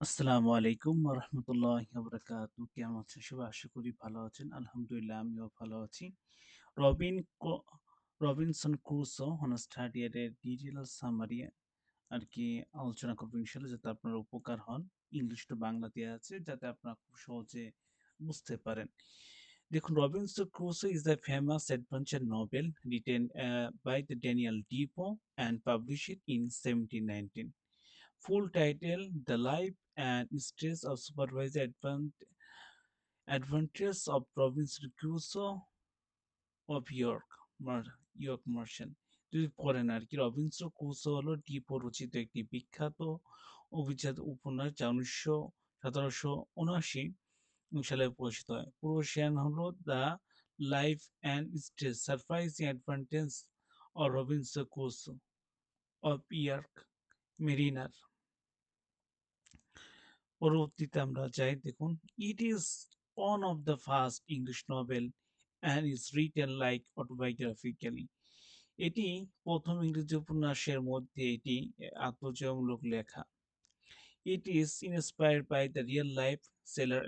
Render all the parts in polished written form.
আসসালামু আলাইকুম রহমতুল্লাহি বারাকাতু। কেমন আছেন সবাই? আশা করি ভালো আছেন। আলহামদুলিল্লাহ আমিও ভালো আছি। রবিন ক- Robinson Crusoe on a study at a detailed summary আরকি আলোচনা করব ইনশাআল্লাহ, যাতে আপনার উপকার হন। ইংলিশ টু বাংলা দেয়া আছে যাতে আপনারা খুব সহজে বুঝতে পারেন। দেখুন, Robinson Crusoe is a famous adventure novel written by the Daniel Defoe and published in 1719. Full title: The Life and Stress of Supervisor Adventures of Robinson Crusoe of York Marshall. যদি পড়েন আর কি, রবিনসন ক্রুসো হলো depot রচিত একটি বিখ্যাত অভিজাত উপন্যাস যা 1779 সালে প্রকাশিত হয়। পুরো শেয়ার হলো the life and stress surprising adventures of Robinson Crusoe of York mariner. পরবর্তীতে আমরা যাই, দেখুন, it is one of the first English novel and is written like autobiographically. এটি প্রথম ইংরেজি উপন্যাসের মধ্যে এটি আত্মজীবনীমূলক লেখা। It is inspired by the real life sailor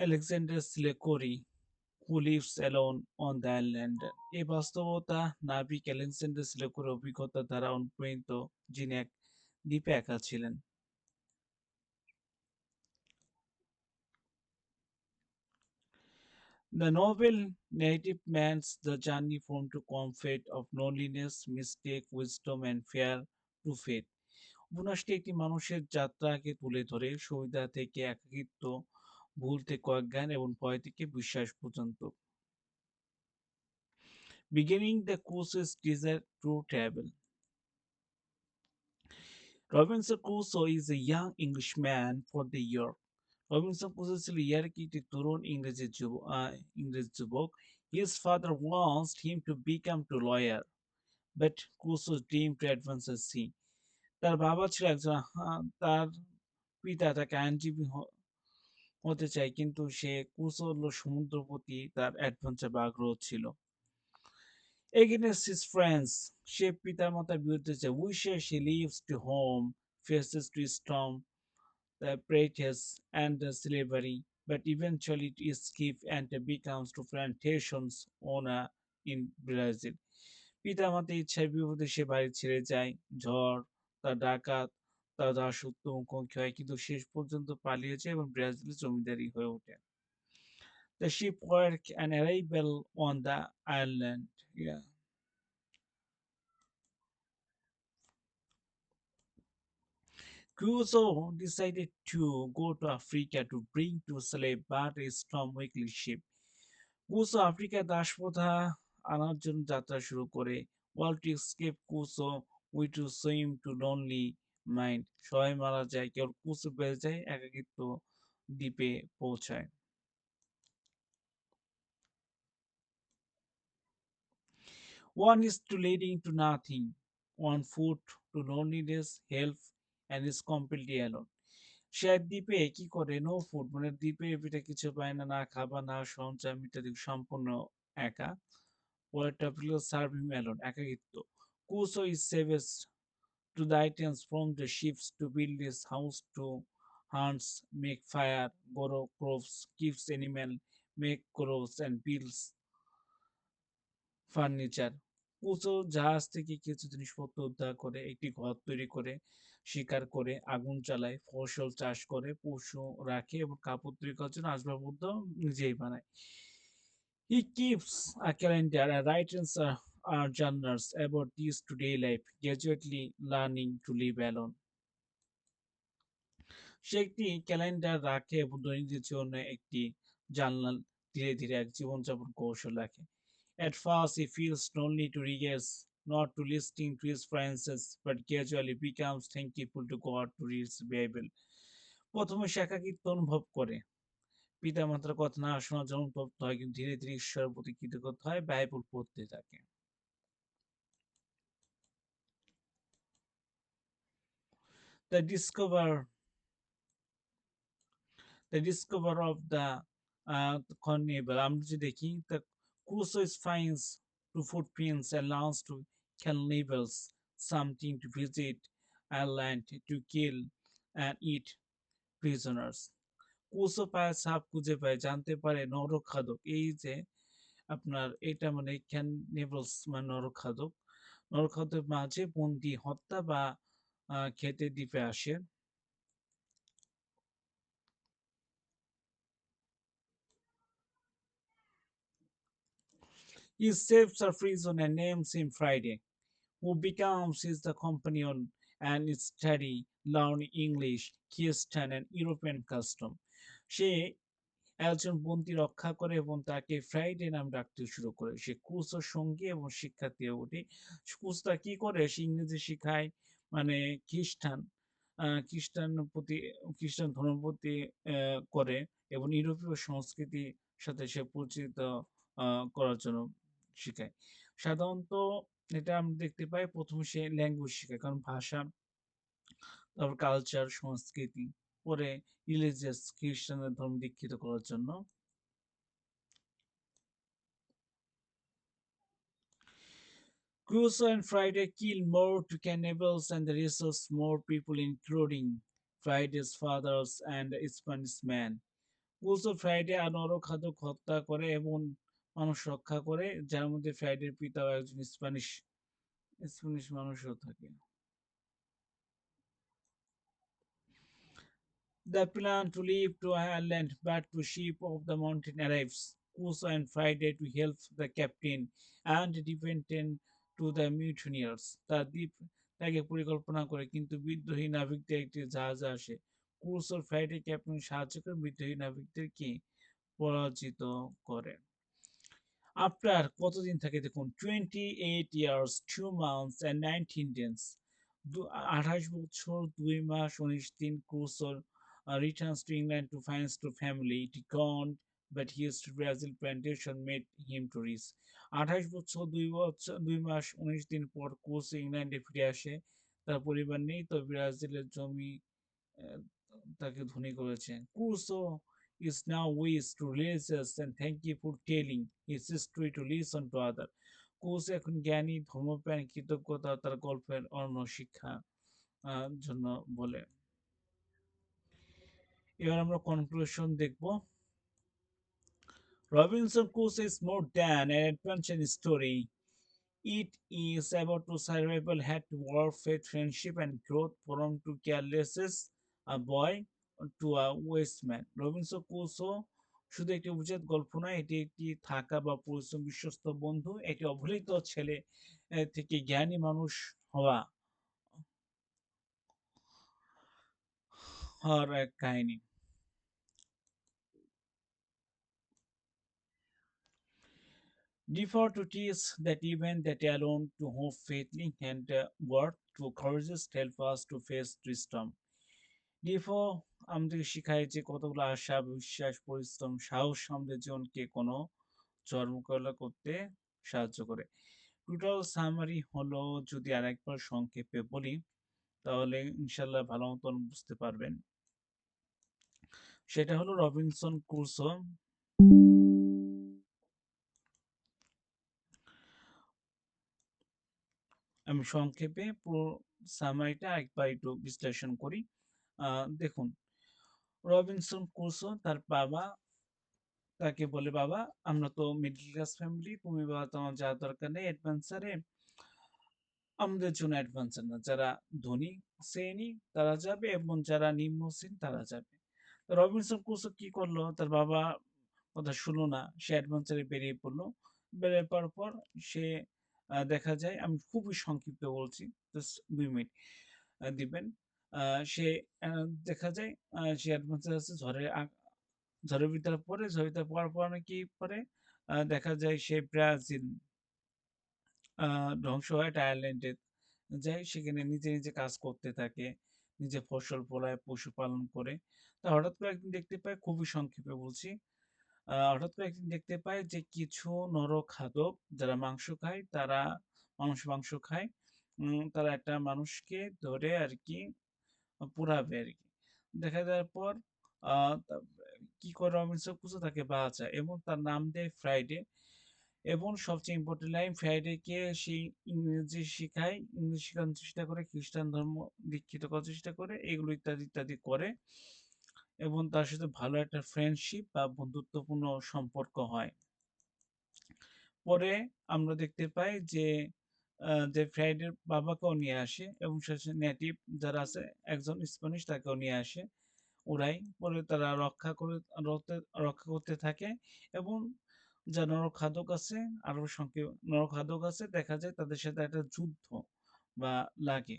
Alexander Slocum, who lives alone on the island. এই বাস্তবতা নাবিক আলেকজান্ডার স্লেকুরের অভিজ্ঞতা দ্বারা অনুপ্রাণিত, যিনি এক দ্বীপে একা ছিলেন। The novel narrative plans the journey from to comfort of loneliness, mistake, wisdom, and fear to faith. উপন্যাসটি একটি মানুষের যাত্রাকে তুলে ধরে, সুবিধা থেকে একাকিত্ব, ভুল থেকে অজ্ঞান এবং ভয় থেকে বিশ্বাস পর্যন্ত। Beginning the Crusoe's desire to travel. Robinson Crusoe is a young Englishman for the year. Robinson Crusoe ছিল ইয়ার্কি একটি তরুণ ইংরেজ যুবক। His father wants him to become a lawyer, but Crusoe's dream to advance at sea. তার বাবা ছিল একজন তার পিতা তাকে আইনজীবী হতে চায়, কিন্তু ক্রুসো হলো সমুদ্রের প্রতি তার অ্যাডভেঞ্চার বা আগ্রহ ছিল। Against his friends, সে পিতামাতার বিরুদ্ধে যায়। Wishes he leaves to home, faces to storm, the practice and the slavery, but eventually it escapes and becomes to plantations owner in Brazil. পিতামাতার ইচ্ছার বিপরীতে সে বাড়ি ছেড়ে যায়। ঝড়, তার ডাকাত, তার দাসত্ব মুখোমুখি হয়, কিন্তু শেষ পর্যন্ত পালিয়ে যায় এবং ব্রাজিলের জমিদারি হয়ে ওঠে। The shipwreck and arrival on the island. Yeah. Crusoe decided to go to Africa to bring to slave but a storm weakly ship. কুসো আফ্রিকায় দাসপ্রথা আনার জন্য যাত্রা শুরু করে। Wall to escape Crusoe, we to swim to lonely mind. সবাই মারা যায়, কেবল কুসো বেঁচে যায়, একাকিত্ব দ্বীপে পৌঁছায়। One is to leading to nothing, one foot to loneliness, health, and is completely alone. সে এক দ্বীপে কি করে, নো ফুড মানে দ্বীপে পিঠে কিছু পায় না, না খাবার না সরঞ্জাম ইত্যাদি, সম্পূর্ণ একা। পরেরটা হলো সার্ভ হিম অ্যালোন, একাকিত্ব। কুসো is savage to the items from the ships to build his house to hunts, make fire, grow crops, keeps animal, make clothes and builds furniture. কুচো জাহাজ থেকে কিছু জিনিসপত্র উদ্ধার করে, একটি ঘর তৈরি করে, শিকার করে, আগুন চালায়, ফসল চাষ করে, পশু রাখে এবং কাপড় তৈরি করার জন্য আসবাবপত্র নিজেই বানায়। He keeps a calendar and writes journals about his today life, gradually learning to live alone. সে একটি ক্যালেন্ডার রাখে এবং দৈনন্দিন জীবনে একটি জার্নাল, ধীরে ধীরে এক জীবনযাপন কৌশল রাখে। At first he feels lonely to regress, not to listening to his friends, but gradually becomes thankful to God to read the Bible. প্রথমে সে একাকিত্ব অনুভব করে, পিতামাতার কথা না শোনার জন্য অনুতপ্ত হয়, কিন্তু ধীরে ধীরে ঈশ্বরের প্রতি কৃতজ্ঞ হয়, বাইবেল পড়তে থাকে। The discover the discover of the carnival, আমরা যদি দেখি, the Crusoe finds two footprints and learns to carnivals something to visit. island to kill and eat prisoners. কুসো পায় সাপ খুঁজে পায় জানতে পারে নরখাদক এই যে আপনার এটা মানে ক্যানিবলস মানে নরখাদক নরখাদকের মাঝে বন্দি হত্যা বা খেতে দ্বীপে আসে। He saves a prisoner and names him Friday, who becomes his the companion and study, learn English, Christian and European custom. সে একজন বন্দী রক্ষা করে এবং তাকে ফ্রাইডে নাম ডাকতে শুরু করে। সে ক্রুসোর সঙ্গী এবং শিক্ষার্থী হয়ে ওঠে। ক্রুস তা কি করে? সে ইংরেজি শিখায়, মানে খ্রিস্টান প্রতি খ্রিস্টান ধর্মের প্রতি করে এবং ইউরোপীয় সংস্কৃতির সাথে সে পরিচিত করার জন্য শিখায়। সাধারণত এটা আমরা দেখতে পাই ১ম সে ল্যাঙ্গুয়েজ শেখায়। কারণ ভাষা, তারপর কালচার, সংস্কৃতি। পরে রিলিজিয়াস খ্রিস্টানদের ধর্মে দীক্ষিত করার জন্য। Crusoe and Friday kill more two cannibals and resource more people, including Friday's fathers and Spanish man. Crusoe Friday আর নরখাদক হত্যা করে এবং মানুষ রক্ষা করে, যার মধ্যে ফ্রাইডের পিতাও একজন স্প্যানিশ স্প্যানিশ মানুষও থাকে। The plan to leave to Ireland, but the ship of the mountain arrives. Crusoe and Friday to help the captain and defend to the mutineers. তার দ্বীপ ত্যাগের পরিকল্পনা করে, কিন্তু বিদ্রোহী নাবিকদের একটি জাহাজ আসে। ক্রুসো ফ্রাইডে ক্যাপ্টেন সাহায্য করে বিদ্রোহী নাবিকদেরকে পরাজিত করে। আফটার কতদিন থাকে দেখুন, 28 ইয়ার্স 2 মান্থস অ্যান্ড 19 ডেজ, 28 বছর 2 মাস 19 দিন ক্রুসোর returns to England to find to family it gone, but his Brazil plantation made him to rich. 28 বছর 2 মাস 19 দিন পর ক্রুসো ইংল্যান্ডে ফিরে আসে। তার পরিবার নেই, তো ব্রাজিলের জমি আহ, তাকে ধনী করেছে। Crusoe is now wise to religious and thank you for telling his history to listen to other. Coach এখন জ্ঞানী, ধর্মপ্রাণ, কৃতজ্ঞতা তার গল্পের অন্য শিক্ষা জন্য বলে। এবার আমরা কনক্লুশন দেখব। Robinson Crusoe is more than an adventure story. It is about to survival, had warfare, friendship, and growth from to carelessness, a boy to a wise man. Robinson Crusoe শুধু একটি অভিজাত গল্প নয়, এটি একটি থাকা বা পরিশ্রম বিশ্বস্ত বন্ধু, একটি অবহেলিত ছেলে থেকে জ্ঞানী মানুষ হওয়া হওয়ার এক কাহিনী। Defer to teach that even that alone to hope faithfully and work to courageous help us to face the storm. Defoe আমাদেরকে শিখায় যে কতগুলো আশা, বিশ্বাস, পরিশ্রম, সাহস আমাদের জীবনকে কোনো চর মোকাবেলা করতে সাহায্য করে। টোটাল সামারি হলো, যদি আরেকবার সংক্ষেপে বলি তাহলে ইনশাল্লাহ ভালো মতন বুঝতে পারবেন। সেটা হলো রবিনসন ক্রুসো আমি সংক্ষেপে পুরো সামারিটা একবার একটু বিশ্লেষণ করি। দেখুন, রবিনসন ক্রুসো তার বাবা তাকে বলে, বাবা আমরা তো মিডল ক্লাস ফ্যামিলি, তুমি বাবা তোমার যাওয়ার দরকার নেই অ্যাডভেঞ্চারে, আমাদের জন্য অ্যাডভেঞ্চার না, যারা ধনী শ্রেণী তারা যাবে এবং যারা নিম্ন শ্রেণী তারা যাবে। রবিনসন ক্রুসো কি করলো, তার বাবা কথা শুনলো না, সে অ্যাডভেঞ্চারে বেরিয়ে পড়লো। বেরিয়ে পড়ার পর সে দেখা যায়, আমি খুবই সংক্ষিপ্ত বলছি, জাস্ট 2 মিনিট দিবেন। সে দেখা যায় সে অ্যাডভেঞ্চার আছে ঝড়ের ভিতরে পড়ে, ঝড়ের ভিতরে পড়ার পর কি পরে দেখা যায় সে ব্রাজিল ধ্বংস হয়, একটা আয়ারল্যান্ডে যায়, সেখানে নিজে নিজে কাজ করতে থাকে, নিজে ফসল ফলায়, পশুপালন করে। তা হঠাৎ করে একদিন দেখতে পায়, খুবই সংক্ষেপে বলছি, হঠাৎ করে একদিন দেখতে পায় যে কিছু নরখাদক যারা মাংস খায়, তারা মাংস খায়, তারা একটা মানুষকে ধরে আর কি পোড়াবে আর কি। দেখা যাওয়ার পর কি করে রবিনসন ক্রুসো তাকে বাঁচায় এবং তার নাম দেয় ফ্রাইডে। এবং সবচেয়ে ইম্পর্টেন্ট লাইন, ফ্রাইডেকে সে ইংরেজি শেখায়, ইংরেজি শেখানোর চেষ্টা করে, খ্রিস্টান ধর্ম দীক্ষিত করার চেষ্টা করে, এগুলো ইত্যাদি ইত্যাদি করে এবং তার সাথে ভালো একটা ফ্রেন্ডশিপ বা বন্ধুত্বপূর্ণ সম্পর্ক হয়। পরে আমরা দেখতে পাই যে যে ফ্রাইডের বাবাকেও নিয়ে আসে এবং শেষে নেটিভ যারা আছে একজন স্প্যানিশ তাকেও নিয়ে আসে। ওরাই পরে তারা রক্ষা করতে থাকে এবং যা নরখাদক আছে, আরো নরখাদক আছে, দেখা যায় তাদের সাথে একটা যুদ্ধ বা লাগে।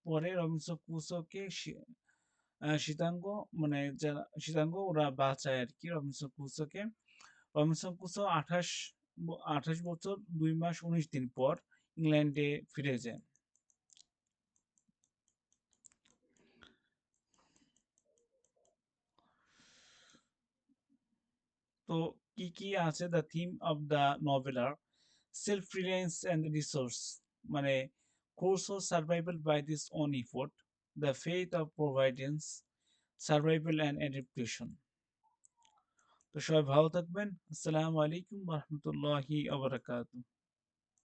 পরে রবিনসন ক্রুসোকে শ্বেতাঙ্গ মানে যারা শ্বেতাঙ্গ ওরা বাঁচায় আরকি রবিনসন ক্রুসোকে। রবিনসন ক্রুসো ২৮ বছর ২ মাস ১৯ দিন পর ইংল্যান্ডে ফিরে যায়। তো কি আছে, the theme of the novel are self reliance and resource, মানে Crusoe survival by this own effort, the faith of providence, survival and adaptation. তো সবাই ভালো থাকবেন। আসসালামু আলাইকুম ওয়া রাহমাতুল্লাহি ওয়া বারাকাতুহু।